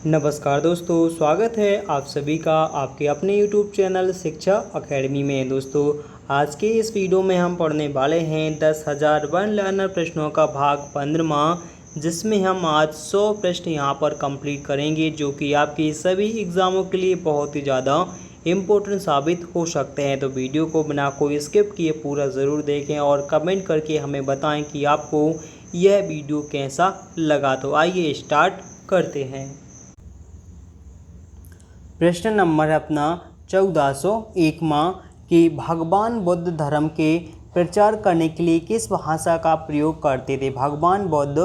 नमस्कार दोस्तों, स्वागत है आप सभी का आपके अपने YouTube चैनल शिक्षा अकेडमी में। दोस्तों, आज के इस वीडियो में हम पढ़ने वाले हैं 10,000 वन लर्नर प्रश्नों का भाग 15, जिसमें हम आज 100 प्रश्न यहां पर कंप्लीट करेंगे, जो कि आपके सभी एग्ज़ामों के लिए बहुत ही ज़्यादा इम्पोर्टेंट साबित हो सकते हैं। तो वीडियो को बिना कोई स्किप किए पूरा ज़रूर देखें और कमेंट करके हमें बताएँ कि आपको यह वीडियो कैसा लगा। तो आइए स्टार्ट करते हैं। प्रश्न नंबर है अपना 1401 कि भगवान बुद्ध धर्म के प्रचार करने के लिए किस भाषा का प्रयोग करते थे। भगवान बुद्ध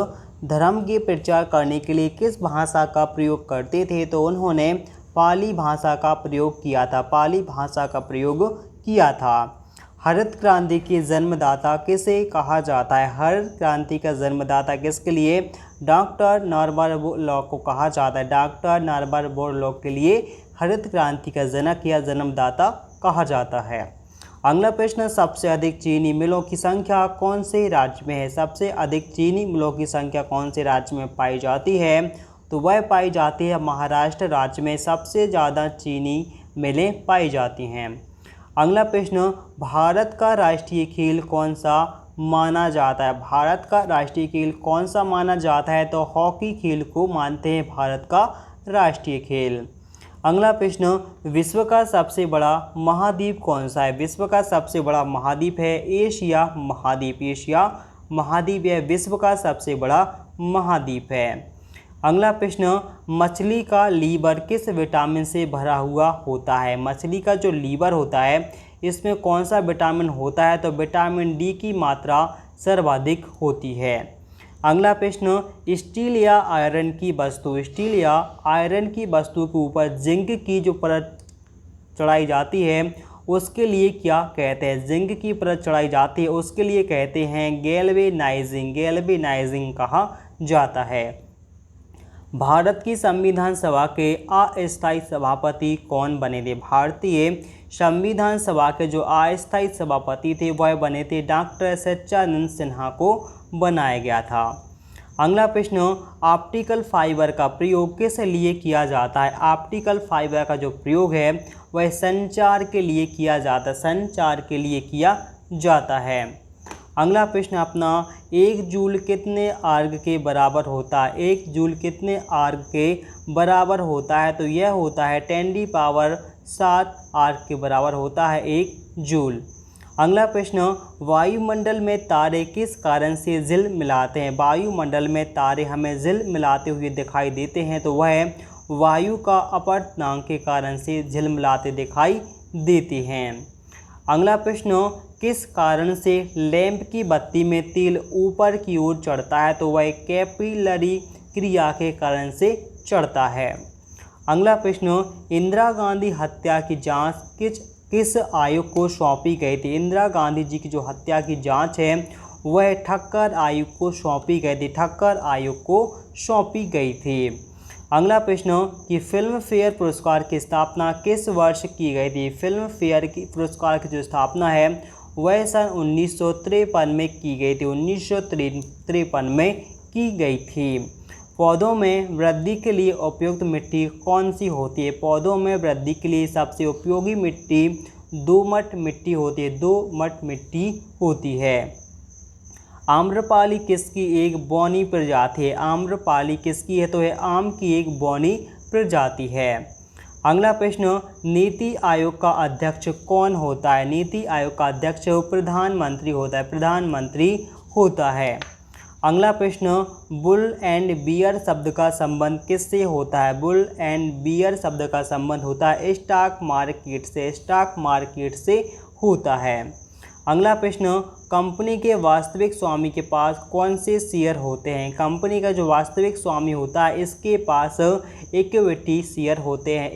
धर्म के प्रचार करने के लिए किस भाषा का प्रयोग करते थे, तो उन्होंने पाली भाषा का प्रयोग किया था। पाली भाषा का प्रयोग किया था। हरित क्रांति के जन्मदाता किसे कहा जाता है। हरित क्रांति का जन्मदाता किसके लिए, डॉक्टर नॉर्बर्ट बोरलॉग को कहा जाता है। डॉक्टर नॉर्बर्ट बोरलॉग के लिए हरित क्रांति का जनक या जन्मदाता कहा जाता है। अगला प्रश्न, सबसे अधिक चीनी मिलों की संख्या कौन से राज्य में है। सबसे अधिक चीनी मिलों की संख्या कौन से राज्य में पाई जाती है, तो वह पाई जाती है महाराष्ट्र राज्य में। सबसे ज़्यादा चीनी मिलें पाई जाती हैं। अगला प्रश्न, भारत का राष्ट्रीय खेल कौन सा माना जाता है। भारत का राष्ट्रीय खेल कौन सा माना जाता है, तो हॉकी खेल को मानते हैं भारत का राष्ट्रीय खेल। अगला प्रश्न, विश्व का सबसे बड़ा महाद्वीप कौन सा है। विश्व का सबसे बड़ा महाद्वीप है एशिया महाद्वीप। एशिया महाद्वीप यह विश्व का सबसे बड़ा महाद्वीप है। अगला प्रश्न, मछली का लीवर किस विटामिन से भरा हुआ होता है। मछली का जो लीवर होता है इसमें कौन सा विटामिन होता है, तो विटामिन डी की मात्रा सर्वाधिक होती है। अगला प्रश्न, स्टील या आयरन की वस्तु। स्टील या आयरन की वस्तु के ऊपर जिंक की जो परत चढ़ाई जाती है उसके लिए क्या कहते हैं। जिंक की परत चढ़ाई जाती है उसके लिए कहते हैं गैल्वेनाइजिंग। गैल्वेनाइजिंग कहा जाता है। भारत की संविधान सभा के अस्थायी सभापति कौन बने थे। भारतीय संविधान सभा के जो अस्थायी सभापति थे वह बने थे डॉक्टर सच्चिदानंद सिन्हा को बनाया गया था। अगला प्रश्न, ऑप्टिकल फाइबर का प्रयोग किस लिए किया जाता है। ऑप्टिकल फाइबर का जो प्रयोग है वह संचार के लिए किया जाता है। संचार के लिए किया जाता है। अगला प्रश्न अपना, एक जूल कितने आर्ग के बराबर होता है। एक जूल कितने आर्ग के बराबर होता है, तो यह होता है 10⁻7 आर्ग के बराबर होता है एक जूल। अगला प्रश्न, वायुमंडल में तारे किस कारण से झिलमिलाते हैं। वायुमंडल में तारे हमें झिलमिलाते हुए दिखाई देते हैं, तो वह वायु का अपवर्तनांक के कारण से झिलमिलाते दिखाई देते हैं। अगला प्रश्न, किस कारण से लैंप की बत्ती में तेल ऊपर की ओर चढ़ता है, तो वह कैपिलरी क्रिया के कारण से चढ़ता है। अगला प्रश्न, इंदिरा गांधी हत्या की जांच किस आयोग को सौंपी गई थी। इंदिरा गांधी जी की जो हत्या की जांच है वह ठक्कर आयोग को सौंपी गई थी। ठक्कर आयोग को सौंपी गई थी। अगला प्रश्न, कि फिल्म फेयर पुरस्कार की स्थापना किस वर्ष की गई थी। फिल्म फेयर की पुरस्कार की जो स्थापना है वह सन 1953 में की गई थी। 1953 में की गई थी। पौधों में वृद्धि के लिए उपयुक्त मिट्टी कौन सी होती है। पौधों में वृद्धि के लिए सबसे उपयोगी मिट्टी दोमट मिट्टी होती है। दोमट मिट्टी होती है। आम्रपाली किसकी एक बौनी प्रजाति है। आम्रपाली किसकी है, तो यह आम की एक बौनी प्रजाति है। अगला प्रश्न, नीति आयोग का अध्यक्ष कौन होता है। नीति आयोग का अध्यक्ष प्रधानमंत्री होता है। प्रधानमंत्री होता है। अगला प्रश्न, बुल एंड बियर शब्द का संबंध किससे होता है। बुल एंड बियर शब्द का संबंध होता है स्टॉक मार्केट से। स्टॉक मार्केट से होता है। अगला प्रश्न, कंपनी के वास्तविक स्वामी के पास कौन से शेयर होते हैं। कंपनी का जो वास्तविक स्वामी होता है इसके पास इक्विटी शेयर होते हैं।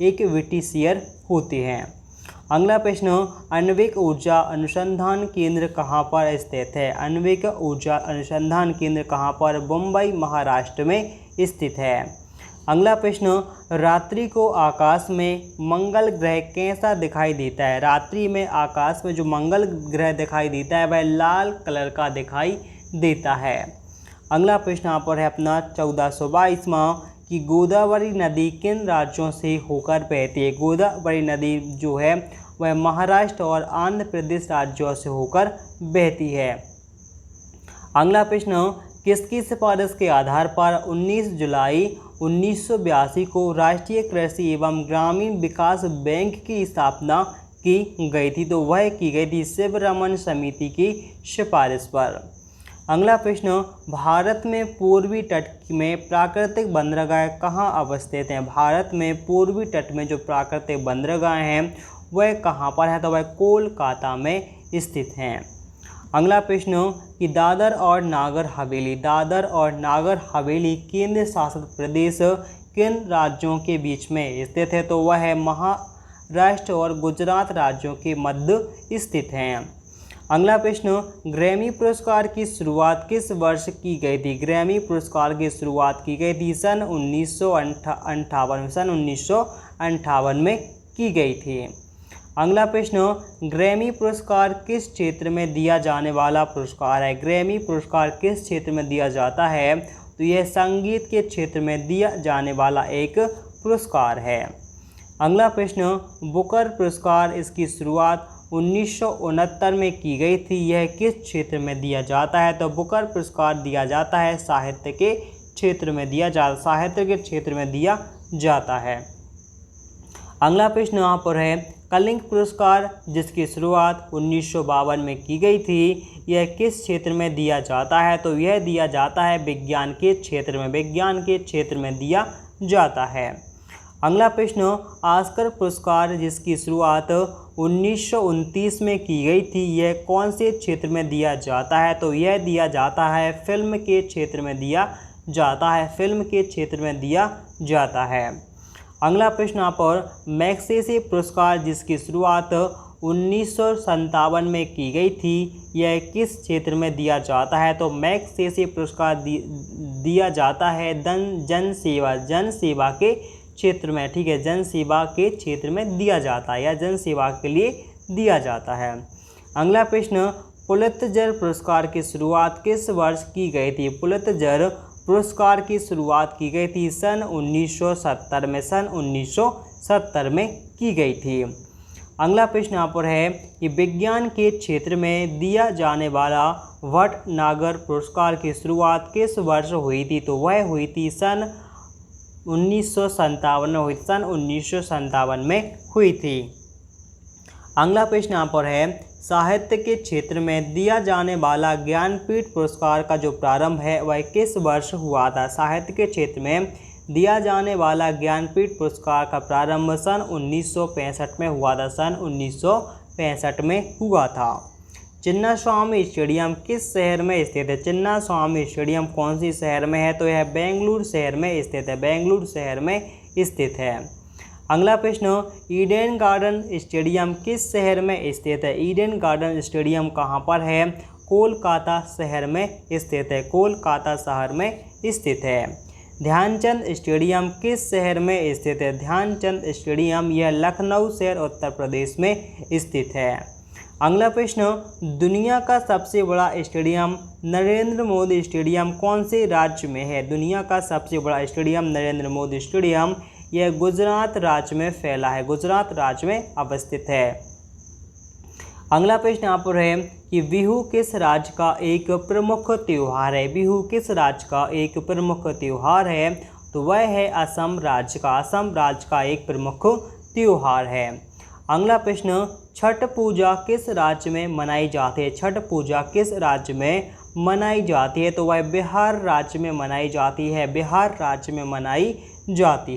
इक्विटी शेयर होते हैं। अगला प्रश्न, आणविक ऊर्जा अनुसंधान केंद्र कहाँ पर स्थित है। आणविक ऊर्जा अनुसंधान केंद्र कहाँ पर, मुंबई महाराष्ट्र में स्थित है। अगला प्रश्न, रात्रि को आकाश में मंगल ग्रह कैसा दिखाई देता है। रात्रि में आकाश में जो मंगल ग्रह दिखाई देता है वह लाल कलर का दिखाई देता है। अगला प्रश्न यहाँ पर है अपना 1422वां कि गोदावरी नदी किन राज्यों से होकर बहती है। गोदावरी नदी जो है वह महाराष्ट्र और आंध्र प्रदेश राज्यों से होकर बहती है। अगला प्रश्न, किसकी सिफारिश के आधार पर 19 जुलाई 1982 को राष्ट्रीय कृषि एवं ग्रामीण विकास बैंक की स्थापना की गई थी। तो वह की गई थी शिवरमन समिति की सिफारिश पर। अगला प्रश्न, भारत में पूर्वी तट में प्राकृतिक बंदरगाह कहाँ अवस्थित हैं। भारत में पूर्वी तट में जो प्राकृतिक बंदरगाह हैं वह कहाँ पर है। तो वह कोलकाता में स्थित हैं। अगला प्रश्न कि दादर और नागर हवेली, दादर और नागर हवेली केंद्र शासित प्रदेश किन राज्यों के बीच में स्थित है। तो वह है महाराष्ट्र और गुजरात राज्यों के मध्य स्थित हैं। अगला प्रश्न, ग्रैमी पुरस्कार की शुरुआत किस वर्ष की गई थी। ग्रैमी पुरस्कार की शुरुआत की गई थी सन 1958 में की गई थी। अगला प्रश्न, ग्रैमी पुरस्कार किस क्षेत्र में दिया जाने वाला पुरस्कार है। ग्रैमी पुरस्कार किस क्षेत्र में दिया जाता है। तो यह संगीत के क्षेत्र में दिया जाने वाला एक पुरस्कार है। अगला प्रश्न, बुकर पुरस्कार इसकी शुरुआत 1969 में की गई थी। यह किस क्षेत्र में दिया जाता है। तो बुकर पुरस्कार दिया जाता है साहित्य के क्षेत्र में साहित्य के क्षेत्र में दिया जाता है। अगला प्रश्न यहाँ पर है कलिंग पुरस्कार जिसकी शुरुआत 1952 में की गई थी। यह किस क्षेत्र में दिया जाता है। तो यह दिया जाता है विज्ञान के क्षेत्र में दिया जाता है। अगला प्रश्न, ऑस्कर पुरस्कार जिसकी शुरुआत 1929 में की गई थी। यह कौन से क्षेत्र में दिया जाता है। तो यह दिया जाता है फिल्म के क्षेत्र में दिया जाता है। अगला प्रश्न यहाँ पर मैग्सेसे पुरस्कार जिसकी शुरुआत 1957 में की गई थी। यह किस क्षेत्र में दिया जाता है। तो मैग्सेसे पुरस्कार दिया जाता है जन सेवा के क्षेत्र में। ठीक है, जन सेवा के क्षेत्र में दिया जाता है या जन सेवा के लिए दिया जाता है। अगला प्रश्न, पुलित्जर पुरस्कार की शुरुआत किस वर्ष की गई थी। पुलित्जर पुरस्कार की शुरुआत की गई थी सन 1970 में की गई थी। अगला प्रश्न यहाँ पर है कि विज्ञान के क्षेत्र में दिया जाने वाला भटनागर पुरस्कार की शुरुआत किस वर्ष हुई थी। तो वह हुई थी सन 1957 में हुई थी। अगला प्रश्न यहाँ पर है साहित्य के क्षेत्र में दिया जाने वाला ज्ञानपीठ पुरस्कार का जो प्रारंभ है वह किस वर्ष हुआ था। साहित्य के क्षेत्र में दिया जाने वाला ज्ञानपीठ पुरस्कार का प्रारंभ सन 1965 में हुआ था। सन 1965 में हुआ था। चिन्नास्वामी स्टेडियम किस शहर में स्थित है। चिन्नास्वामी स्टेडियम कौन सी शहर में है। तो यह बेंगलुरु शहर में स्थित है। अगला प्रश्न, ईडन गार्डन स्टेडियम किस शहर में स्थित है। ईडन गार्डन स्टेडियम कहाँ पर है। कोलकाता शहर में स्थित है। ध्यानचंद स्टेडियम किस शहर में स्थित है। ध्यानचंद स्टेडियम यह लखनऊ शहर उत्तर प्रदेश में स्थित है। अगला प्रश्न, दुनिया का सबसे बड़ा स्टेडियम नरेंद्र मोदी स्टेडियम कौन से राज्य में है। दुनिया का सबसे बड़ा स्टेडियम नरेंद्र मोदी स्टेडियम यह गुजरात राज्य में फैला है, गुजरात राज्य में अवस्थित है। अगला प्रश्न यहाँ पर है कि बिहू किस राज्य का एक प्रमुख त्योहार है। बिहू किस राज्य का एक प्रमुख त्योहार है। तो वह है असम राज्य का एक प्रमुख त्योहार है। अगला प्रश्न, छठ पूजा किस राज्य में मनाई जाती है। छठ पूजा किस राज्य में मनाई जाती है। तो वह बिहार राज्य में मनाई जाती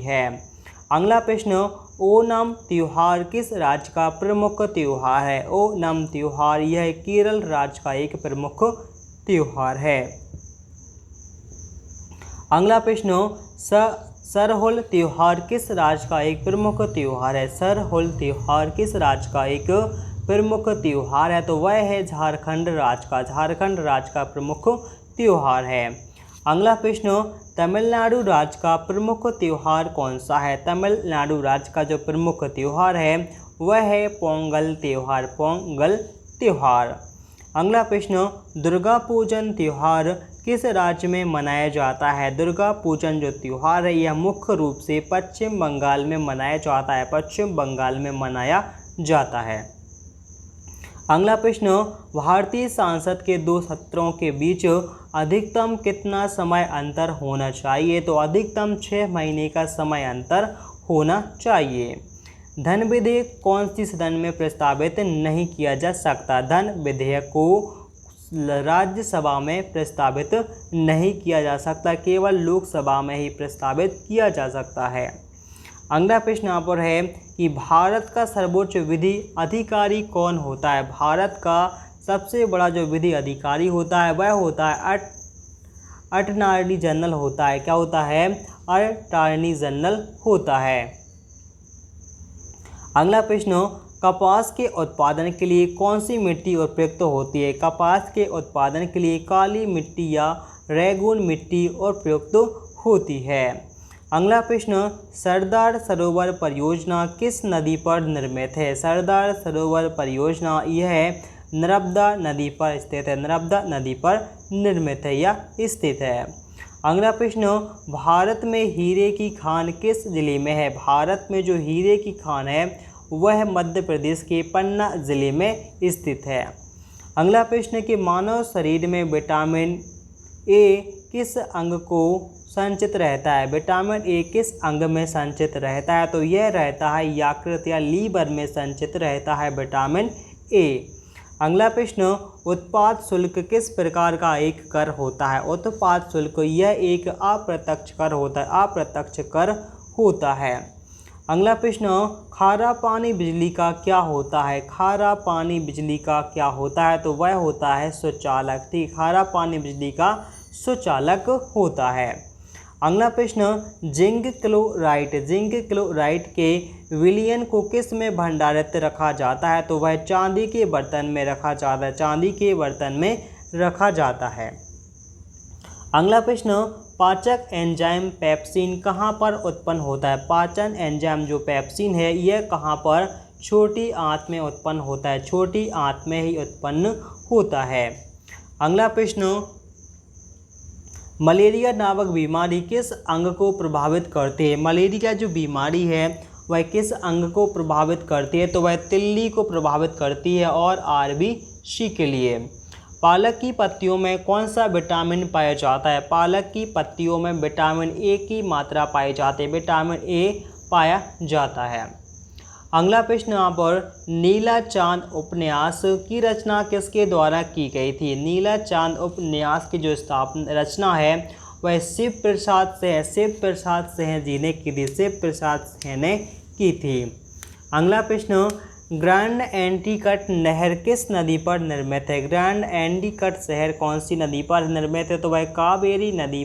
है। अगला प्रश्न, ओणम त्योहार किस राज्य का प्रमुख त्योहार है। ओणम त्योहार यह केरल राज्य का एक प्रमुख त्योहार है। अगला प्रश्न, सरहुल त्योहार किस राज्य का एक प्रमुख त्योहार है। सरहुल त्योहार किस राज्य का एक प्रमुख त्योहार है। तो वह है झारखंड राज्य का प्रमुख त्योहार है। अगला प्रश्न, तमिलनाडु राज्य का प्रमुख त्योहार कौन सा है। तमिलनाडु राज्य का जो प्रमुख त्योहार है वह है पोंगल त्योहार। अगला प्रश्न, दुर्गा पूजन त्योहार किस राज्य में मनाया जाता है? दुर्गा पूजन जो त्यौहार है यह मुख्य रूप से पश्चिम बंगाल में मनाया जाता है, पश्चिम बंगाल में मनाया जाता है। अगला प्रश्न, भारतीय संसद के दो सत्रों के बीच अधिकतम कितना समय अंतर होना चाहिए? तो अधिकतम 6 महीने का समय अंतर होना चाहिए। धन विधेयक कौन सी सदन में प्रस्तावित नहीं किया जा सकता? धन विधेयक को राज्यसभा में प्रस्तावित नहीं किया जा सकता, केवल लोकसभा में ही प्रस्तावित किया जा सकता है। अगला प्रश्न यहाँ पर है कि भारत का सर्वोच्च विधि अधिकारी कौन होता है? भारत का सबसे बड़ा जो विधि अधिकारी होता है वह होता है अटॉर्नी जनरल होता है। क्या होता है? अटॉर्नी जनरल होता है। अगला प्रश्न, कपास के उत्पादन के लिए कौन सी मिट्टी उपयुक्त होती है? कपास के उत्पादन के लिए काली मिट्टी या रेगून मिट्टी उपयुक्त होती है। अगला प्रश्न, सरदार सरोवर परियोजना किस नदी पर निर्मित है? सरदार सरोवर परियोजना यह नर्मदा नदी पर स्थित है, नर्मदा नदी पर निर्मित है या स्थित है। अगला प्रश्न, भारत में हीरे की खान किस जिले में है? भारत में जो हीरे की खान है वह मध्य प्रदेश के पन्ना जिले में स्थित है। अगला प्रश्न कि मानव शरीर में विटामिन ए किस अंग को संचित रहता है? विटामिन ए किस अंग में संचित रहता है? तो यह रहता है यकृत या लीवर में संचित रहता है विटामिन ए। अगला प्रश्न, उत्पाद शुल्क किस प्रकार का एक कर होता है? उत्पाद शुल्क यह एक अप्रत्यक्ष कर होता है, अप्रत्यक्ष कर होता है। अगला प्रश्न, खारा पानी बिजली का क्या होता है? खारा पानी बिजली का क्या होता है? तो वह होता है सुचालक। ठीक, खारा पानी बिजली का सुचालक होता है। अगला प्रश्न, जिंक क्लोराइड के विलयन को किस में भंडारित रखा जाता है? तो वह चांदी के बर्तन में रखा जाता है, चांदी के बर्तन में रखा जाता है। अगला प्रश्न, पाचक एंजाइम पेप्सिन कहाँ पर उत्पन्न होता है? पाचन एंजाइम जो पेप्सिन है यह कहाँ पर? छोटी आंत में उत्पन्न होता है, छोटी आंत में ही उत्पन्न होता है। अगला प्रश्न, मलेरिया नामक बीमारी किस अंग को प्रभावित करती है? मलेरिया जो बीमारी है वह किस अंग को प्रभावित करती है? तो वह तिल्ली को प्रभावित करती है और आरबीसी के लिए। पालक की पत्तियों में कौन सा विटामिन पाया जाता है? पालक की पत्तियों में विटामिन ए की मात्रा पाई जाती है, विटामिन ए पाया जाता है। अगला प्रश्न यहाँ पर, नीला चांद उपन्यास की रचना किसके द्वारा की गई थी? नीला चांद उपन्यास की जो रचना है वह शिव प्रसाद सिंह जी ने की थी, शिव प्रसाद सिंह ने की थी। अगला प्रश्न, ग्रैंड एंटीकट नहर किस नदी पर निर्मित है? ग्रैंड एंटीकट शहर कौन सी नदी पर निर्मित है? तो वह कावेरी नदी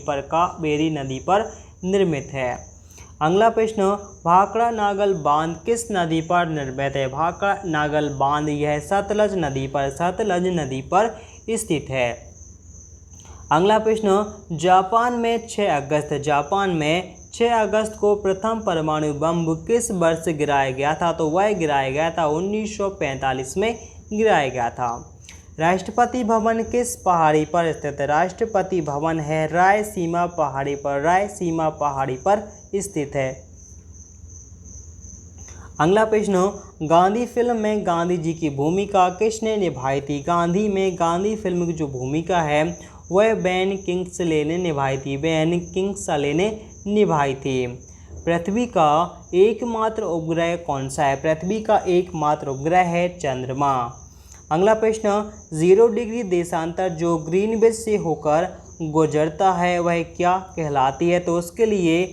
पर निर्मित है। अगला प्रश्न, भाखड़ा नागल बांध किस नदी पर निर्मित है? भाखड़ा नागल बांध यह सतलज नदी पर स्थित है। अगला प्रश्न, जापान में 6 अगस्त को प्रथम परमाणु बम किस वर्ष गिराया गया था? तो वह गिराया गया था 1945 में गिराया गया था। राष्ट्रपति भवन किस पहाड़ी पर स्थित है? राष्ट्रपति भवन है रायसीमा पहाड़ी पर स्थित है। अगला प्रश्न, गांधी फिल्म में गांधी जी की भूमिका किसने निभाई थी? गांधी फिल्म की जो भूमिका है वह बेन किंग्सले ने निभाई थी। पृथ्वी का एकमात्र उपग्रह कौन सा है? पृथ्वी का एकमात्र उपग्रह है चंद्रमा। अगला प्रश्न, 0 डिग्री देशांतर जो ग्रीनविच से होकर गुजरता है वह क्या कहलाती है? तो उसके लिए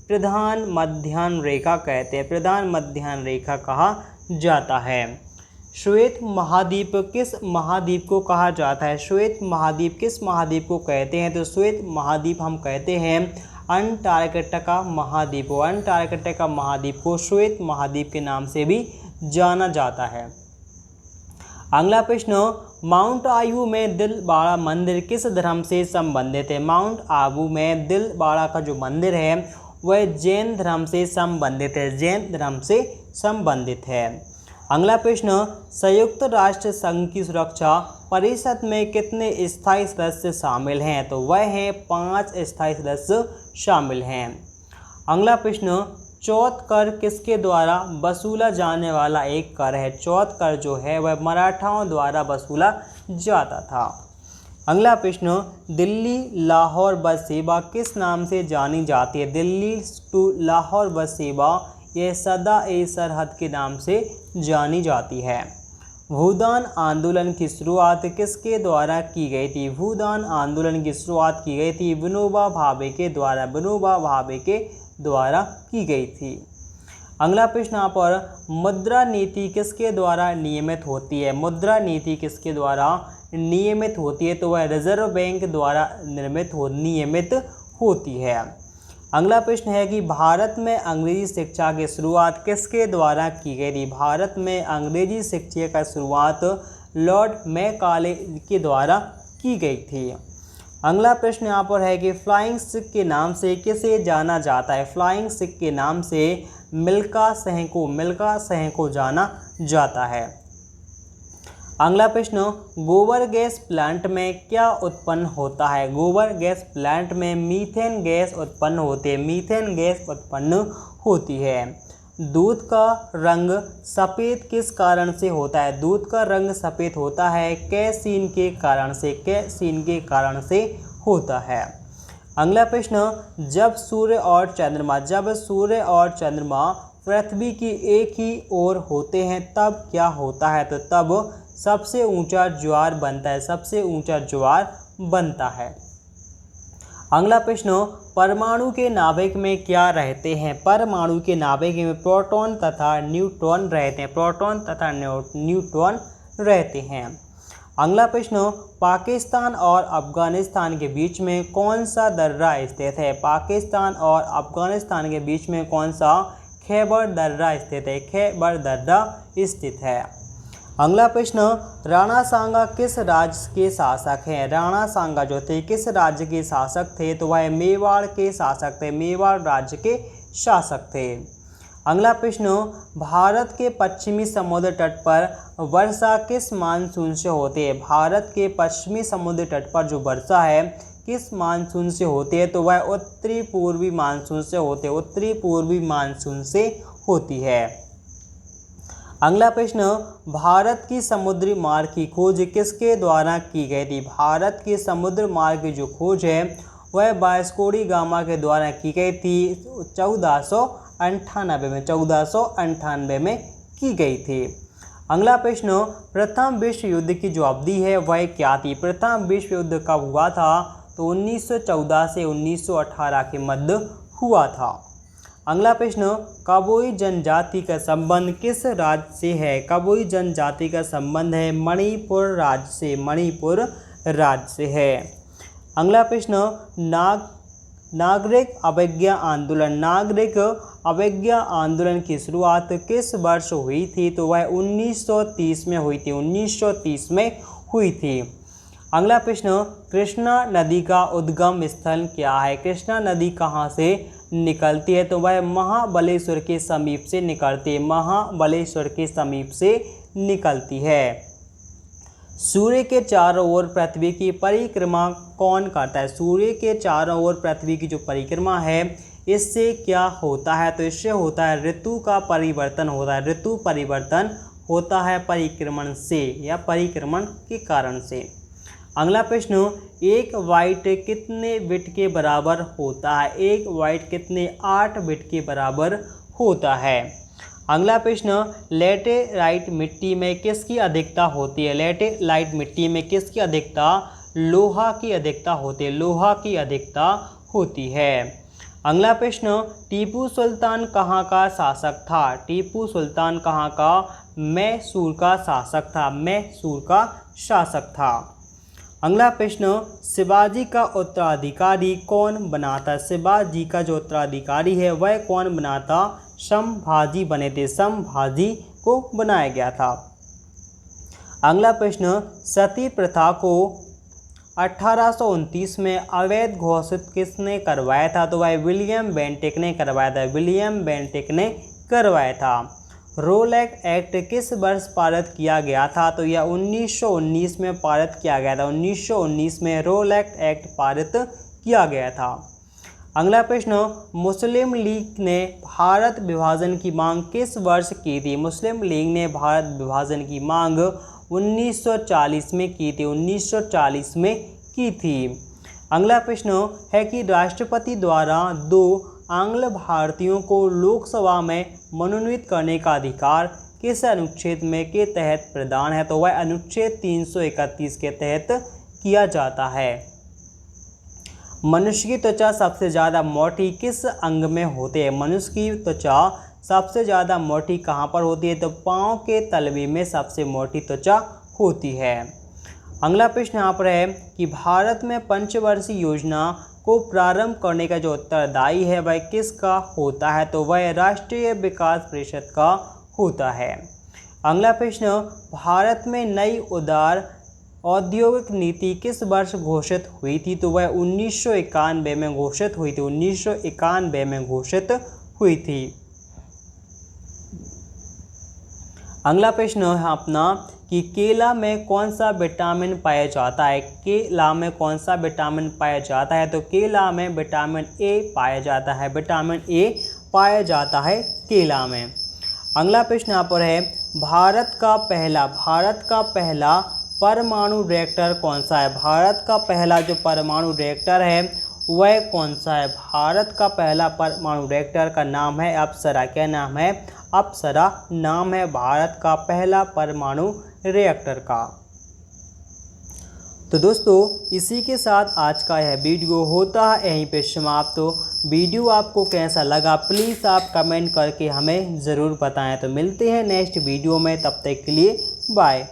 प्रधान मध्याह्न रेखा कहते हैं, प्रधान मध्याह्न रेखा कहा जाता है। श्वेत महाद्वीप किस महाद्वीप को कहा जाता है? श्वेत महाद्वीप किस महाद्वीप को कहते हैं? तो श्वेत महाद्वीप हम कहते हैं अंटार्कटिका महाद्वीप को, अंटार्कटिका महाद्वीप को श्वेत महाद्वीप के नाम से भी जाना जाता है। अगला प्रश्न, माउंट आबू में दिलवाड़ा मंदिर किस धर्म से संबंधित है? माउंट आबू में दिलवाड़ा का जो मंदिर है वह जैन धर्म से संबंधित है, जैन धर्म से संबंधित है। अगला प्रश्न, संयुक्त राष्ट्र संघ की सुरक्षा परिषद में कितने स्थायी सदस्य शामिल हैं? तो वह हैं 5 स्थायी सदस्य शामिल हैं। अगला प्रश्न, चौथ कर किसके द्वारा वसूला जाने वाला एक कर है? चौथ कर जो है वह मराठाओं द्वारा वसूला जाता था। अगला प्रश्न, दिल्ली लाहौर बस सेवा किस नाम से जानी जाती है? दिल्ली टू लाहौर बस सेवा यह सदा ए सरहद के नाम से जानी जाती है। भूदान आंदोलन की शुरुआत किसके द्वारा की गई थी? भूदान आंदोलन की शुरुआत की गई थी विनोबा भावे के द्वारा, विनोबा भावे के द्वारा की गई थी। अगला प्रश्न यहाँ पर, मुद्रा नीति किसके द्वारा नियमित होती है? मुद्रा नीति किसके द्वारा नियमित होती है? तो वह रिजर्व बैंक द्वारा नियमित होती है। अगला प्रश्न है कि भारत में अंग्रेजी शिक्षा की शुरुआत किसके द्वारा की गई थी? भारत में अंग्रेजी शिक्षा का शुरुआत लॉर्ड मैकाले के द्वारा की गई थी। अगला प्रश्न यहाँ पर है कि फ्लाइंग सिख के नाम से किसे जाना जाता है? फ्लाइंग सिख के नाम से मिल्खा सिंह को जाना जाता है। अगला प्रश्न, गोबर गैस प्लांट में क्या उत्पन्न होता है? गोबर गैस प्लांट में मीथेन गैस उत्पन्न होती है, मीथेन गैस उत्पन्न होती है। दूध का रंग सफ़ेद किस कारण से होता है? दूध का रंग सफ़ेद होता है कैसीन के कारण से, कैसीन के कारण से होता है। अगला प्रश्न, जब सूर्य और चंद्रमा पृथ्वी की एक ही ओर होते हैं तब क्या होता है? तो तब सबसे ऊंचा ज्वार बनता है, सबसे ऊंचा ज्वार बनता है। अगला प्रश्न, परमाणु के नाभिक में क्या रहते हैं? परमाणु के नाभिक में प्रोटॉन तथा न्यूट्रॉन रहते हैं, प्रोटॉन तथा न्यूट्रॉन रहते हैं। अगला प्रश्न, पाकिस्तान और अफगानिस्तान के बीच में कौन सा दर्रा स्थित है? पाकिस्तान और अफगानिस्तान के बीच में कौन सा खैबर दर्रा स्थित है? खैबर दर्रा स्थित है। अगला प्रश्न, राणा सांगा किस राज्य के शासक हैं? राणा सांगा जो थे किस राज्य के शासक थे? तो वह मेवाड़ के शासक थे, मेवाड़ राज्य के शासक थे। अगला प्रश्न, भारत के पश्चिमी समुद्र तट पर वर्षा किस मानसून से होती है? भारत के पश्चिमी समुद्र तट पर जो वर्षा है किस मानसून से होती है? तो वह उत्तरी पूर्वी मानसून से होती है, उत्तरी पूर्वी मानसून से होती है। अगला प्रश्न, भारत की समुद्री मार्ग की खोज किसके द्वारा की गई थी? भारत के समुद्र मार्ग की जो खोज है वह वास्को डी गामा के द्वारा की गई थी 1498 में की गई थी। अगला प्रश्न, प्रथम विश्व युद्ध की जो अवधि है वह क्या थी? प्रथम विश्व युद्ध कब हुआ था? तो 1914 से 1918 के मध्य हुआ था। अगला प्रश्न, कबोई जनजाति का संबंध किस राज्य से है? कबोई जनजाति का संबंध है मणिपुर राज्य से, मणिपुर राज्य से है। अगला प्रश्न, नागरिक अवज्ञा आंदोलन की शुरुआत किस वर्ष हुई थी? तो वह 1930 में हुई थी, 1930 में हुई थी। अगला प्रश्न, कृष्णा नदी का उद्गम स्थल क्या है? कृष्णा नदी कहाँ से निकलती है? तो वह महाबलेश्वर के समीप से निकलती है, महाबलेश्वर के समीप से निकलती है। सूर्य के चारों ओर पृथ्वी की परिक्रमा कौन करता है? सूर्य के चारों ओर पृथ्वी की जो परिक्रमा है इससे क्या होता है? तो इससे होता है ऋतु का परिवर्तन होता है, ऋतु परिवर्तन होता है परिक्रमण से या परिक्रमण के कारण से। अगला प्रश्न, एक बाइट कितने बिट के बराबर होता है? एक बाइट कितने 8 बिट के बराबर होता है। अगला प्रश्न, लेटेराइट मिट्टी में किसकी अधिकता होती है? लेटेराइट मिट्टी में किसकी अधिकता? लोहा की अधिकता होती है, लोहा की अधिकता होती है। अगला प्रश्न, टीपू सुल्तान कहाँ का शासक था? टीपू सुल्तान कहाँ का? मैसूर का शासक था, मैसूर का शासक था। अगला प्रश्न, शिवाजी का उत्तराधिकारी कौन बनाता? शिवाजी का जो उत्तराधिकारी है वह कौन बनाता? संभाजी बने थे, संभाजी को बनाया गया था। अगला प्रश्न, सती प्रथा को 1829 में अवैध घोषित किसने करवाया था? तो वह विलियम बेंटिक ने करवाया था, विलियम बेंटिक ने करवाया था। रोलैक एक्ट किस वर्ष पारित किया गया था? तो यह 1919 में पारित किया गया था। 1919 में रोलैक एक्ट पारित किया गया था। अगला प्रश्न, मुस्लिम लीग ने भारत विभाजन की मांग किस वर्ष की थी? मुस्लिम लीग ने भारत विभाजन की मांग 1940 में की थी। 1940 में की थी। अगला प्रश्न है कि राष्ट्रपति द्वारा 2 आंग्ल भारतीयों को लोकसभा में मनोनीत करने का अधिकार किस अनुच्छेद में के तहत प्रदान है? तो वह अनुच्छेद 331 के तहत किया जाता है। मनुष्य की त्वचा सबसे ज़्यादा मोटी किस अंग में होती है? मनुष्य की त्वचा सबसे ज़्यादा मोटी कहाँ पर होती है? तो पाँव के तलवे में सबसे मोटी त्वचा होती है। अगला प्रश्न यहाँ पर है कि भारत में पंचवर्षीय योजना को प्रारंभ करने का जो उत्तरदायी है वह किसका होता है? तो वह राष्ट्रीय विकास परिषद का होता है। अगला प्रश्न, भारत में नई उदार औद्योगिक नीति किस वर्ष घोषित हुई थी? तो वह 1991 में घोषित हुई थी। 1991 में घोषित हुई थी। अगला प्रश्न है अपना कि केला में कौन सा विटामिन पाया जाता है? केला में कौन सा विटामिन पाया जाता है? तो केला में विटामिन ए पाया जाता है। विटामिन ए पाया जाता है केला में। अगला प्रश्न यहाँ पर है, भारत का पहला परमाणु रिएक्टर कौन सा है? भारत का पहला जो परमाणु रिएक्टर है वह कौन सा है? भारत का पहला परमाणु रिएक्टर का नाम है अप्सरा। क्या नाम है? अप्सरा नाम है भारत का पहला परमाणु रिएक्टर का। तो दोस्तों इसी के साथ आज का यह वीडियो होता है यहीं पे समाप्त। तो वीडियो आपको कैसा लगा प्लीज़ आप कमेंट करके हमें ज़रूर बताएं। तो मिलते हैं नेक्स्ट वीडियो में, तब तक के लिए बाय।